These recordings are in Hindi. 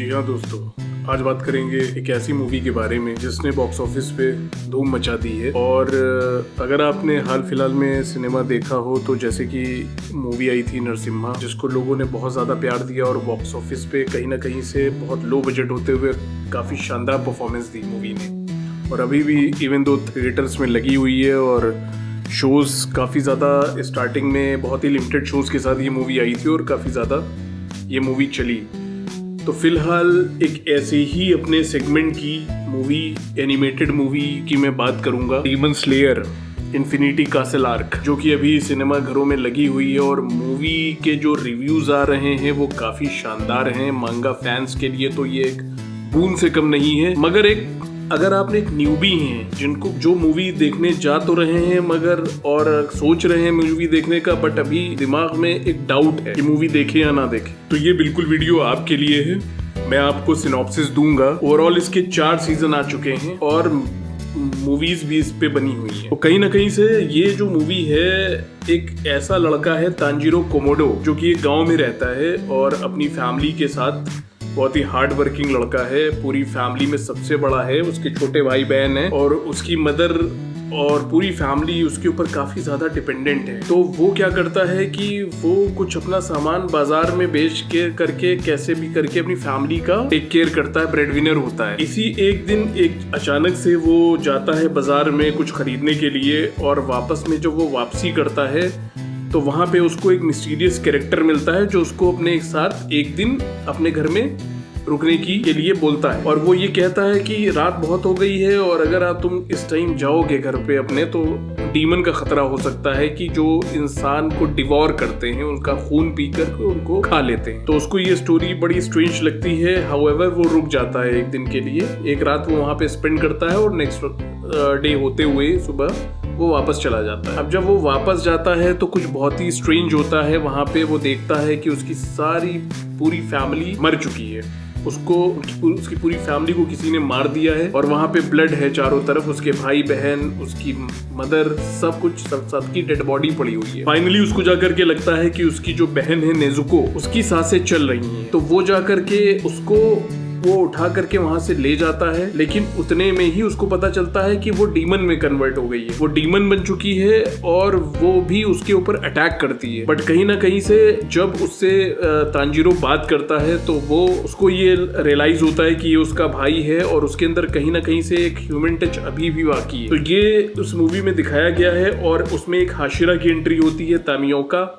जी हाँ दोस्तों, आज बात करेंगे एक ऐसी मूवी के बारे में जिसने बॉक्स ऑफिस पे धूम मचा दी है। और अगर आपने हाल फिलहाल में सिनेमा देखा हो तो जैसे कि मूवी आई थी नरसिम्हा, जिसको लोगों ने बहुत ज़्यादा प्यार दिया और बॉक्स ऑफिस पे कहीं ना कहीं से बहुत लो बजट होते हुए काफ़ी शानदार परफॉर्मेंस दी मूवी ने। और अभी भी इवन दो थिएटर्स में लगी हुई है और शोज़ काफ़ी ज़्यादा स्टार्टिंग में बहुत ही लिमिटेड शोज़ के साथ ये मूवी आई थी और काफ़ी ज़्यादा ये मूवी चली। तो फिलहाल एक ऐसे ही अपने सेगमेंट की मूवी, एनिमेटेड मूवी की मैं बात करूंगा, demon slayer infinity castle arc, जो कि अभी सिनेमा घरों में लगी हुई है। और मूवी के जो रिव्यूज आ रहे हैं वो काफ़ी शानदार हैं। मांगा फैंस के लिए तो ये एक बूंद से कम नहीं है। मगर अगर आपने एक न्यूबी हैं जिनको जो मूवी देखने जा तो रहे हैं मगर और सोच रहे हैं मूवी देखने का, बट अभी दिमाग में एक डाउट है कि मूवी देखे या ना देखे, तो ये बिल्कुल वीडियो आपके लिए है। मैं आपको सिनॉप्सिस दूंगा। ओवरऑल इसके 4 सीजन आ चुके हैं और मूवीज भी इस पे बनी हुई है। तो कहीं ना कहीं से ये जो मूवी है, एक ऐसा लड़का है तांजीरो कोमोडो, जो कि एक गाँव में रहता है और अपनी फैमिली के साथ, बहुत ही हार्ड वर्किंग लड़का है, पूरी फैमिली में सबसे बड़ा है, उसके छोटे भाई बहन है और उसकी मदर और पूरी फैमिली उसके ऊपर काफ़ी ज़्यादा डिपेंडेंट है। तो वो क्या करता है कि वो कुछ अपना सामान बाजार में बेच के करके कैसे भी करके अपनी फैमिली का टेक केयर करता है, ब्रेड विनर होता है। इसी एक दिन एक अचानक से वो जाता है बाजार में कुछ खरीदने के लिए और वापस में जब वो वापसी करता है तो वहाँ पे उसको एक मिस्टीरियस कैरेक्टर मिलता है जो उसको अपने साथ एक दिन अपने घर में रुकने के लिए बोलता है। और वो ये कहता है कि रात बहुत हो गई है और अगर तुम इस टाइम जाओगे घर पे अपने तो डीमन का खतरा हो सकता है कि जो इंसान को डिवोर करते हैं, उनका खून पी कर उनको खा लेते हैं। तो उसको ये स्टोरी बड़ी स्ट्रेंज लगती है। हाउएवर वो रुक जाता है एक दिन के लिए, एक रात वो वहाँ पे स्पेंड करता है और नेक्स्ट डे होते हुए सुबह वो वापस चला जाता है। अब जब वो वापस जाता है तो कुछ बहुत ही स्ट्रेंज होता है। वहाँ पे वो देखता है कि उसकी सारी पूरी फैमिली मर चुकी है, उसकी पूरी फैमिली को किसी ने मार दिया है और वहाँ पे ब्लड है चारों तरफ। उसके भाई बहन, उसकी मदर, सब कुछ सबकी डेड बॉडी पड़ी हुई है। फाइनली उसको जाकर के लगता है कि उसकी जो बहन है नेजुको, उसकी सांसें चल रही हैं। तो वो जाकर के उसको वो उठा करके वहां से ले जाता है, लेकिन उतने में ही उसको पता चलता है कि वो डीमन में कन्वर्ट हो गई है, वो डीमन बन चुकी है और वो भी उसके ऊपर अटैक करती है। बट कहीं ना कहीं से जब उससे तांजीरो बात करता है तो वो उसको ये रियलाइज होता है कि ये उसका भाई है और उसके अंदर कहीं ना कहीं से एक ह्यूमन टच अभी भी बाकी है। तो ये उस मूवी में दिखाया गया है और उसमें एक हाशिरा की एंट्री होती है, तामियोका,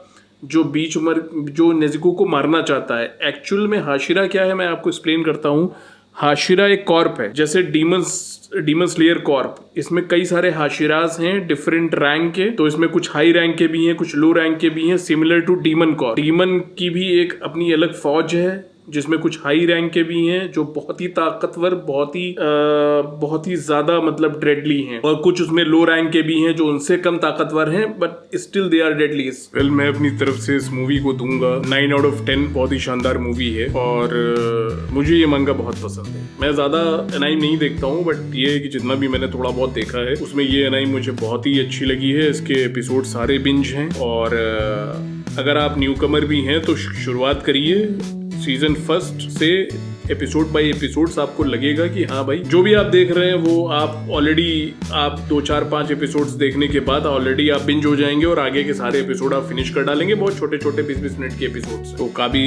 जो नेजुको को मारना चाहता है। एक्चुअल में हाशिरा क्या है मैं आपको एक्सप्लेन करता हूँ। हाशिरा एक कॉर्प है, जैसे डीमन स्लेयर कॉर्प। इसमें कई सारे हाशिराज हैं डिफरेंट रैंक के। तो इसमें कुछ हाई रैंक के भी हैं, कुछ लो रैंक के भी हैं, similar to demon corp. Demon की भी एक अपनी अलग फौज है जिसमें कुछ हाई रैंक के भी हैं जो बहुत ही ताकतवर, बहुत ही ज्यादा मतलब डेडली हैं, और कुछ उसमें लो रैंक के भी हैं जो उनसे कम ताकतवर हैं but still they are deadly. Well, मैं अपनी तरफ से इस मूवी को दूंगा 9 out of 10। बहुत ही शानदार मूवी है और मुझे ये मंगा बहुत पसंद है। मैं ज्यादा एनाइम नहीं देखता हूँ बट ये है कि जितना भी मैंने थोड़ा बहुत देखा है उसमें ये एनाइम मुझे बहुत ही अच्छी लगी है। इसके एपिसोड सारे बिंज हैं और अगर आप न्यू कमर भी हैं तो शुरुआत करिए सीजन 1 से। एपिसोड बाय एपिसोड्स आपको लगेगा कि हाँ भाई, जो भी आप देख रहे हैं वो आप 2, 4, 5 एपिसोड्स देखने के बाद ऑलरेडी आप बिंज हो जाएंगे और आगे के सारे एपिसोड आप फिनिश कर डालेंगे। बहुत छोटे छोटे 20-20 मिनट के एपिसोड्स। तो काफी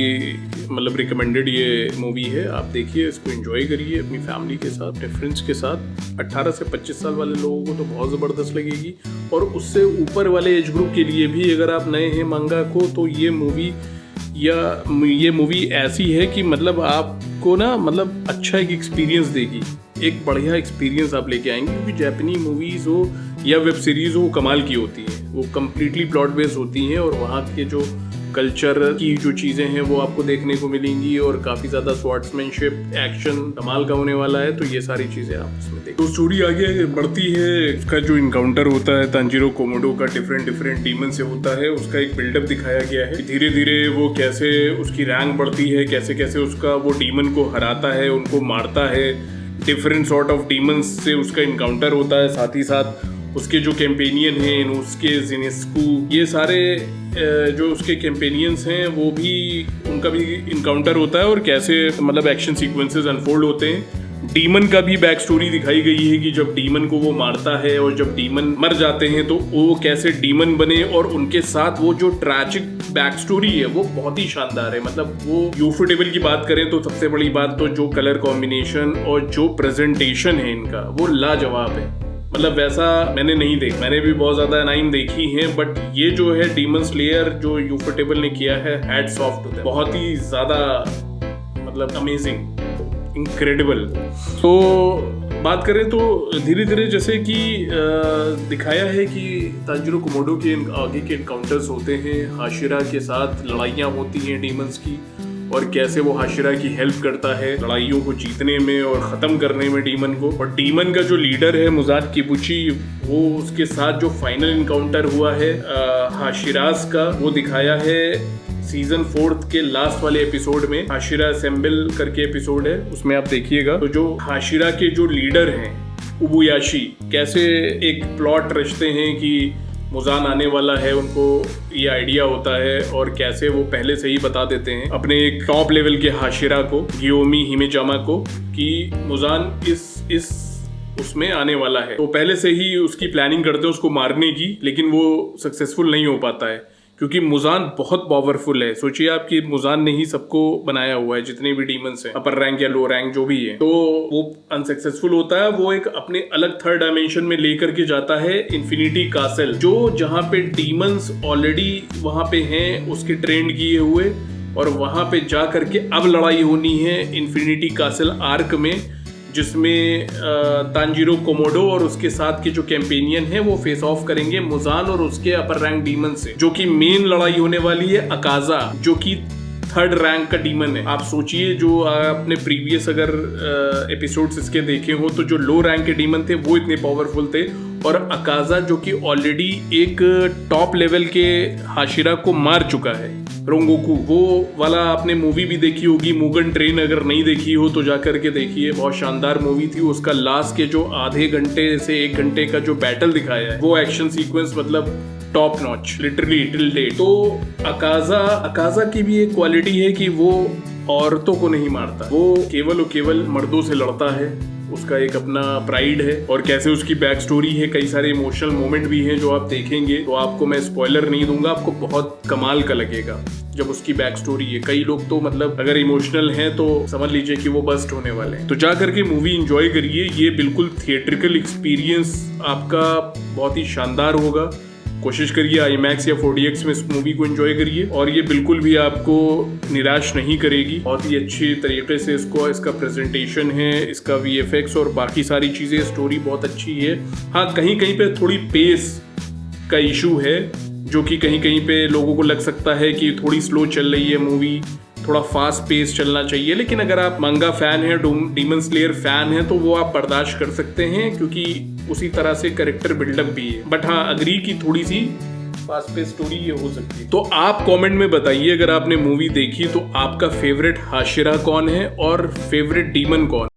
मतलब रिकमेंडेड ये मूवी है, आप देखिए, इसको एंजॉय करिए अपनी फैमिली के साथ, अपने फ्रेंड्स के साथ। 18 से 25 साल वाले लोगों को तो बहुत जबरदस्त लगेगी और उससे ऊपर वाले एज ग्रुप के लिए भी, अगर आप नए हैं मांगा को, तो ये मूवी ऐसी है कि मतलब आपको ना मतलब अच्छा एक एक्सपीरियंस देगी, एक बढ़िया एक्सपीरियंस आप लेके आएंगे। क्योंकि जापानी मूवीज हो या वेब सीरीज हो कमाल की होती है, वो कम्प्लीटली प्लॉट बेस्ड होती हैं और वहाँ के जो कल्चर की जो चीज़ें हैं वो आपको देखने को मिलेंगी और काफ़ी ज़्यादा स्वॉर्ड्समैनशिप, एक्शन कमाल का होने वाला है। तो ये सारी चीज़ें आप इसमें देखो। तो स्टोरी आगे बढ़ती है। उसका जो इनकाउंटर होता है तांजीरो कोमोडो का डिफरेंट डीमन से होता है, उसका एक बिल्डअप दिखाया गया है। धीरे धीरे वो कैसे उसकी रैंक बढ़ती है, कैसे कैसे उसका वो डीमन को हराता है, उनको मारता है, डिफरेंट सॉर्ट ऑफ डीमंस से उसका इनकाउंटर होता है। साथ ही साथ उसके जो कैंपेनियन हैं, उसके जिनेस्कू, ये सारे जो उसके कैंपेनियंस हैं वो भी का भी इनकाउंटर होता है और कैसे मतलब एक्शन सीक्वेंसेस अनफोल्ड होते हैं। डीमन का भी बैक स्टोरी दिखाई गई है कि जब डीमन को वो मारता है और जब डीमन मर जाते हैं तो वो कैसे डीमन बने, और उनके साथ वो जो ट्रैजिक बैक स्टोरी है वो बहुत ही शानदार है। मतलब वो यूफोटेबल की बात करें तो सबसे बड़ी बात तो जो कलर कॉम्बिनेशन और जो प्रेजेंटेशन है इनका वो लाजवाब है। मतलब वैसा मैंने नहीं देखा, मैंने भी बहुत ज्यादा एनाइम देखी है, बट ये जो है डीमन स्लेयर जो यूफोटेबल ने किया है, हैट्स ऑफ टू देम, बहुत ही ज्यादा मतलब अमेजिंग, इनक्रेडिबल। तो बात करें तो धीरे धीरे जैसे कि दिखाया है कि तांजीरो कोमोडो के आगे के एनकाउंटर्स होते हैं, हाशिरा के साथ लड़ाइयाँ होती हैं डीमंस की, और कैसे वो हाशिरा की हेल्प करता है लड़ाइयों को जीतने में और ख़त्म करने में डीमन को। और डीमन का जो लीडर है मुजान किबुची, वो उसके साथ जो फाइनल इनकाउंटर हुआ है हाशिरास का, वो दिखाया है सीजन 4 के लास्ट वाले एपिसोड में। हाशिरा असेंबल करके एपिसोड है, उसमें आप देखिएगा। तो जो हाशिरा के जो लीडर हैं उबुयाशी, कैसे एक प्लॉट रचते हैं कि मुजान आने वाला है, उनको ये आइडिया होता है, और कैसे वो पहले से ही बता देते हैं अपने एक टॉप लेवल के हाशिरा को, गियोमी हिमेजामा को, कि मुजान इस उसमें आने वाला है। तो पहले से ही उसकी प्लानिंग करते हैं उसको मारने की, लेकिन वो सक्सेसफुल नहीं हो पाता है क्योंकि मुजान बहुत पावरफुल है। सोचिए आप कि मुजान ने ही सबको बनाया हुआ है, जितने भी डीमंस हैं, अपर रैंक या लो रैंक जो भी है। तो वो अनसक्सेसफुल होता है, वो एक अपने अलग थर्ड डायमेंशन में लेकर के जाता है इन्फिनिटी कासल, जो जहाँ पे डीमंस ऑलरेडी वहाँ पे हैं उसके ट्रेंड किए हुए, और वहाँ पे जा करके अब लड़ाई होनी है इन्फिनिटी कासल आर्क में, जिसमें तांजीरो कोमोडो और उसके साथ के जो कैंपेनियन है वो फेस ऑफ करेंगे मुजान और उसके अपर रैंक डीमन से। जो कि मेन लड़ाई होने वाली है अकाजा, जो कि थर्ड रैंक का डीमन है। आप सोचिए, जो आपने प्रीवियस अगर एपिसोड्स इसके देखे हो तो जो लो रैंक के डीमन थे वो इतने पावरफुल थे, और अकाजा जो कि ऑलरेडी एक टॉप लेवल के हाशिरा को मार चुका है, रोंगोकू, वो वाला आपने मूवी भी देखी होगी, मुगन ट्रेन। अगर नहीं देखी हो तो जा करके देखिए, बहुत शानदार मूवी थी। उसका लास्ट के जो आधे घंटे से 1 घंटे का जो बैटल दिखाया है, वो एक्शन सीक्वेंस मतलब top notch, literally till date. तो अकाजा की भी एक क्वालिटी है कि वो औरतों को नहीं मारता, वो केवल और केवल मर्दों से लड़ता है, उसका एक अपना प्राइड है। और कैसे उसकी बैक स्टोरी है, कई सारे इमोशनल मोमेंट भी हैं जो आप देखेंगे, तो आपको मैं स्पॉइलर नहीं दूंगा, आपको बहुत कमाल का लगेगा जब उसकी बैक स्टोरी है। कई लोग तो मतलब अगर इमोशनल हैं तो समझ लीजिए कि वो बस्ट होने वाले हैं। तो जा करके मूवी एंजॉय करिए, ये बिल्कुल थिएट्रिकल एक्सपीरियंस आपका बहुत ही शानदार होगा। कोशिश करिए IMAX या 4DX में इस मूवी को एंजॉय करिए, और ये बिल्कुल भी आपको निराश नहीं करेगी। बहुत ही अच्छी तरीके से इसका प्रेजेंटेशन है, इसका VFX और बाकी सारी चीज़ें, स्टोरी बहुत अच्छी है। हाँ, कहीं कहीं पे थोड़ी पेस का इशू है, जो कि कहीं कहीं पे लोगों को लग सकता है कि थोड़ी स्लो चल रही है मूवी, थोड़ा फास्ट पेस चलना चाहिए। लेकिन अगर आप मंगा फैन है, डीमन स्लेयर फैन है, तो वो आप बर्दाश्त कर सकते हैं, क्योंकि उसी तरह से कैरेक्टर बिल्डअप भी है। बट हाँ, अग्री की थोड़ी सी फास्ट पेस स्टोरी ये हो सकती है। तो आप कमेंट में बताइए, अगर आपने मूवी देखी तो आपका फेवरेट हाशिरा कौन है और फेवरेट डीमन कौन।